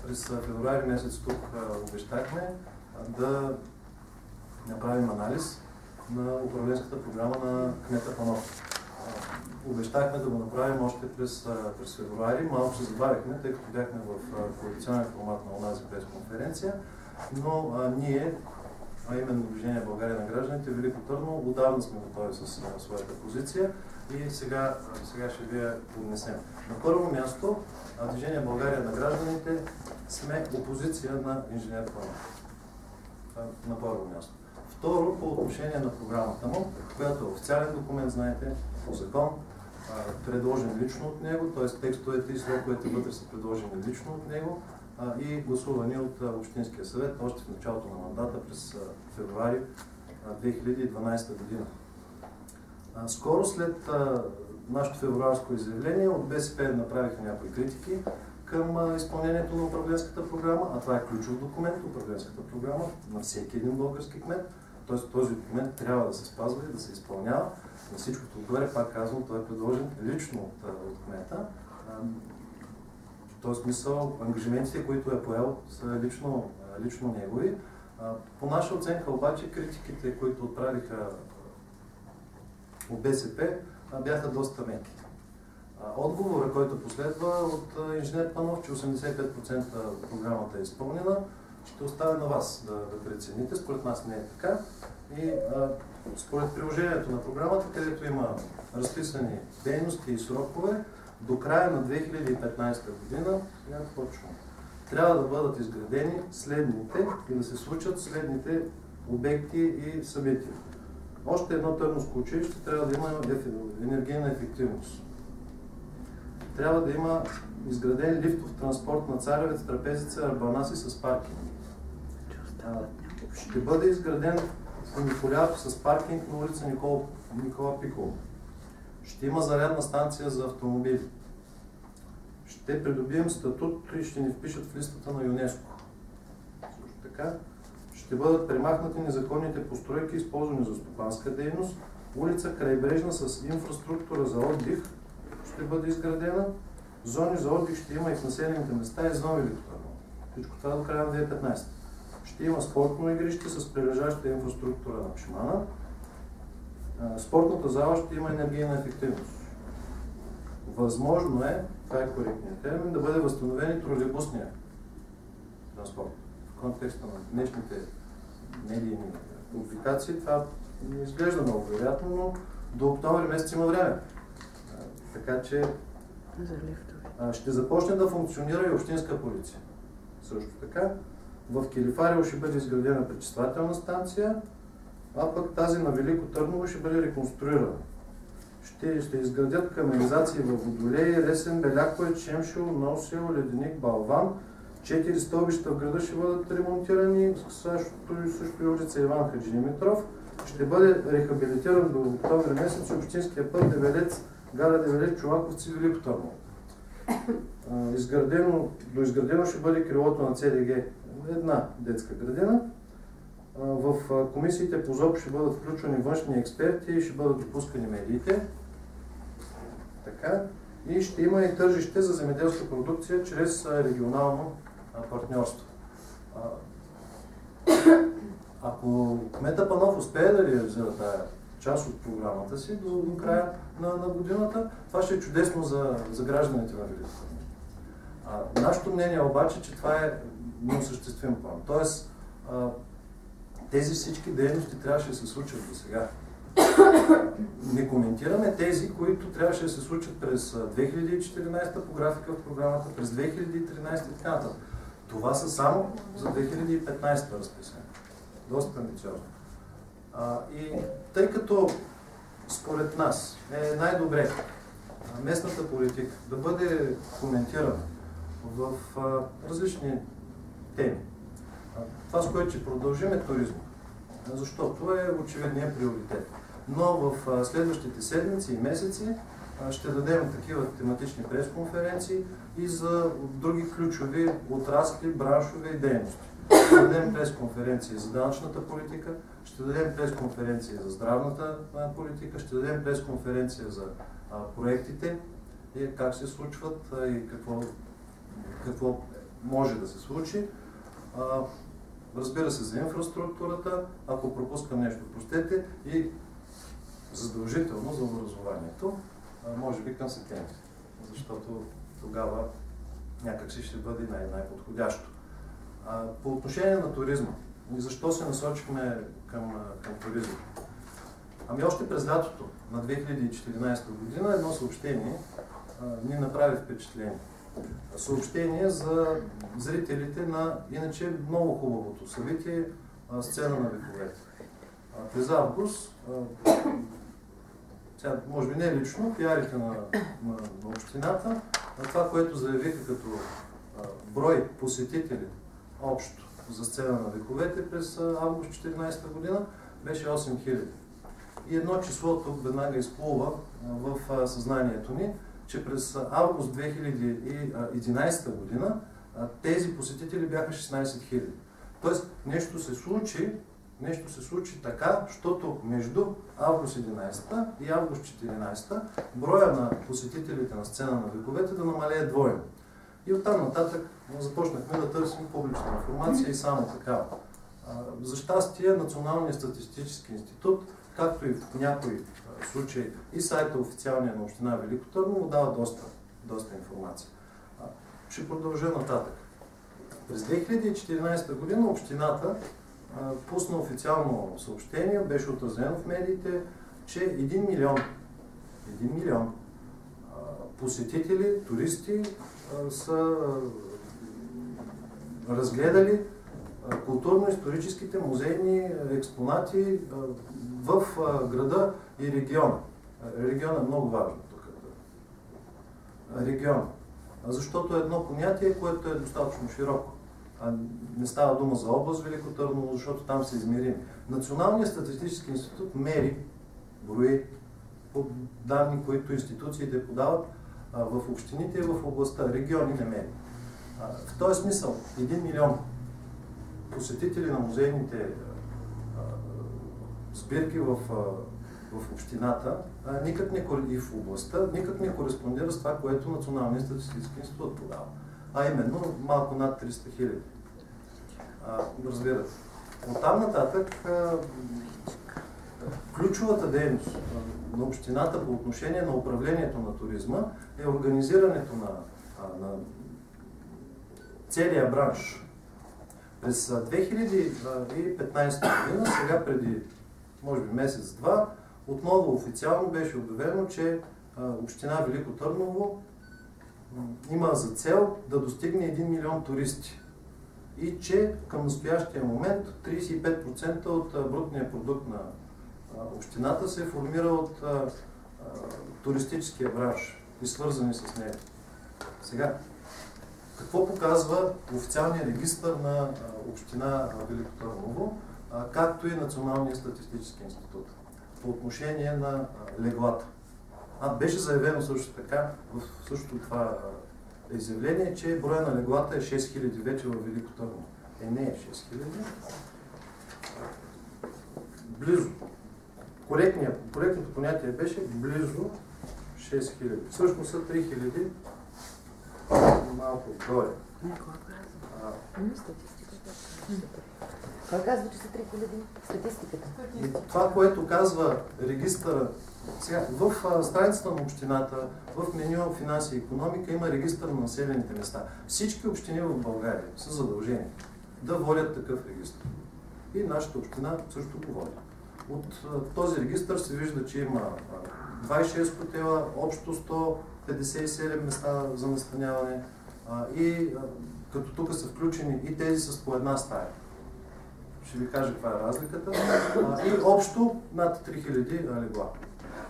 през февруари месец тук обещахме да направим анализ на управленската програма на кмета Панов. Обещахме да го направим още през февруари, малко се забавихме, тъй като бяхме в коалиционен формат на онази пресконференция, но ние, а именно Движение България на гражданите, Велико Търново, отдавна сме готови с своята позиция и сега ще ви я поднесем. На първо място, Движение България на гражданите сме опозиция на инженер Панов. На първо място. Второ, по отношение на програмата му, която е официален документ, знаете, по закон, предложен лично от него, т.е. текстовете и сроковете вътре са предложени лично от него и гласувани от Общинския съвет още в началото на мандата през февруари 2012 година. Скоро след нашето февруарско изявление от БСП направиха някои критики към изпълнението на управленската програма, а това е ключов документ, управленската програма на всеки един български кмет. Т.е. този документ трябва да се спазва и да се изпълнява. На всичкото отгоре, пак казвам, той е предложен лично от кмета. В този смисъл, ангажиментите, които е поел, са лично негови. По наша оценка обаче, критиките, които отправиха от БСП, бяха доста меки. Отговорът, който последва от инженер Панов, че 85% от програмата е изпълнена, ще оставя на вас да прецените. Според нас не е така. И според приложението на програмата, където има разписани дейности и срокове, до края на 2015 година, трябва да бъдат изградени следните и да се случат следните обекти и събития. Още едно Търновско училище трябва да има енергийна ефективност. Трябва да има изграден лифтов транспорт на Царевец, Трапезица, Арбанаси с паркинг. Ще бъде изграден фуникулятор с паркинг на улица Никола Пикова. Ще има зарядна станция за автомобили. Ще придобием статут и ще ни впишат в листата на ЮНЕСКО. Също така, ще бъдат премахнати незаконните постройки, използвани за стопанска дейност. Улица крайбрежна с инфраструктура за отдих ще бъде изградена. Зони за отдих ще има и в населените места извън Велико Търново. Всичко това до края на 2015. Ще има спортно игрище с прилежаща инфраструктура на Пшимана. Спортната зала ще има енергийна ефективност. Възможно е, това е коректният термин, да бъде възстановен и тролейбусния транспорт. В контекста на днешните медийни публикации това не изглежда много вероятно, но до октомври месец има време. Така че ще започне да функционира и общинска полиция. Също така, в Килифарево ще бъде изградена пречиствателна станция, а пък тази на Велико Търново ще бъде реконструирана. Ще изградят канализации в Водолей, Ресен, Белякове, Чемшил, Носел, Леденик, Балван. 4 стълбища в града ще бъдат ремонтирани, също и улица Иван Хаджидимитров. Ще бъде рехабилитиран до октомври месец общинския път Гара Девелец, Чолаковци, Велико Търново. Доизградено ще бъде крилото на ЦДГ, една детска градина. В комисиите по ЗОП ще бъдат включвани външни експерти и ще бъдат допускани медиите. Така. И ще има и тържище за земеделска продукция чрез регионално партньорство. Ако кмета Панов успее да реализира тази част от програмата си до края на годината, това ще е чудесно за гражданите на Велико Търново. Нашето мнение обаче, че това е неосъществим план. Тоест, тези всички дейности трябваше да се случат до сега. Не коментираме тези, които трябваше да се случат през 2014 по графика в програмата, през 2013 и така нататък. Това са само за 2015 разписани. Доста амбициозно. И тъй като според нас е най-добре местната политика да бъде коментирана в различни теми. Това, с което ще продължим, е туризма. Защото е очевидният приоритет. Но в следващите седмици и месеци ще дадем такива тематични пресконференции и за други ключови отрасли, браншови и дейности. Ще дадем пресконференции за данъчната политика, ще дадем пресконференции за здравната политика, ще дадем пресконференция за проектите и как се случват и какво може да се случи. Разбира се, за инфраструктурата, ако пропускам нещо, простете, и задължително за образованието, може би към септември, защото тогава някакси ще бъде най-подходящо. По отношение на туризма, и защо се насочихме към туризма? Ами още през лятото на 2014 година едно съобщение ни направи впечатление. Съобщение за зрителите на иначе много хубавото събитие Сцена на вековете. През август, може би не лично, пиарите на общината, това, което заявиха като брой посетители общо за Сцена на вековете през август 2014 година, беше 8000. И едно число тук веднага изплува в съзнанието ни, че през август 2011 година тези посетители бяха 16 000. Тоест нещо се случи така, защото между август 11 и август 14 броя на посетителите на Сцена на вековете да намалее двойно. И оттам нататък започнахме да търсим публична информация и само такава. За щастие, Националният статистически институт, както и в някои случаи и сайта официалния на община Велико Търново, дава доста информация. Ще продължа нататък. През 2014 година общината пусна официално съобщение, беше отразено в медиите, че 1 милион посетители, туристи са разгледали културно-историческите музейни експонати в града и региона. Регион е много важно тук. Регион. Защото е едно понятие, което е достатъчно широко. Не става дума за област Велико Търново, защото там се измерим. Националният статистически институт мери, брои по данни, които институциите подават в общините и в областта. Региони не мери. В този смисъл, 1 милион посетители на музейните сбирки в общината и в областта никак не кореспондира с това, което Националният статистически институт подава. А именно малко над 300 000. Разбирате. Оттам нататък ключовата дейност на общината по отношение на управлението на туризма е организирането на целия бранш. През 2015 година, сега преди може би месец-два, отново официално беше обявено, че община Велико Търново има за цел да достигне 1 милион туристи и че към настоящия момент 35% от брутния продукт на общината се формира от туристическия бранш и свързани с него. Сега, какво показва официалния регистър на община Велико Търново, както и Националния статистически институт по отношение на леглата? Беше заявено също така в същото това изявление, че броя на леглата е 6000 вече в Велико Търново. Не е 6000. Близо. Коректното понятие беше близо 6000. Всъщност са 3000 малко отгоре. Кой казва, че са 3000? Статистиката. Това, което казва регистъра, сега, в страницата на общината, в меню финанси и икономика има регистър на населените места. Всички общини в България са задължени да водят такъв регистър. И нашата община също го води. От този регистър се вижда, че има 26 хотела, общо 157 места за настаняване и като тук са включени и тези с по една стая. Ще ви кажа каква е разликата. И общо над 3000 легла.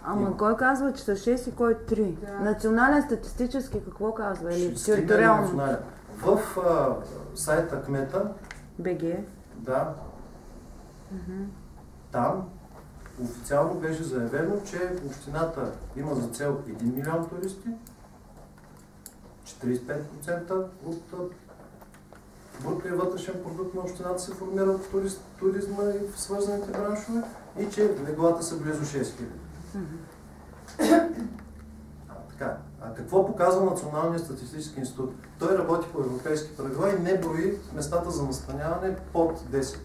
Ама кой казва, че са 6 и кой 3? Да. Национален статистически какво казва? Или териториално? В сайта Кмета БГ. Да. Там официално беше заявено, че общината има за цел 1 милион туристи, 45% от брутния вътрешен продукт на общината се формира от туризма и в свързаните браншове и че леглата са близо 6000. Какво показва Националният статистически институт? Той работи по европейски правила и не брои местата за настаняване под 10.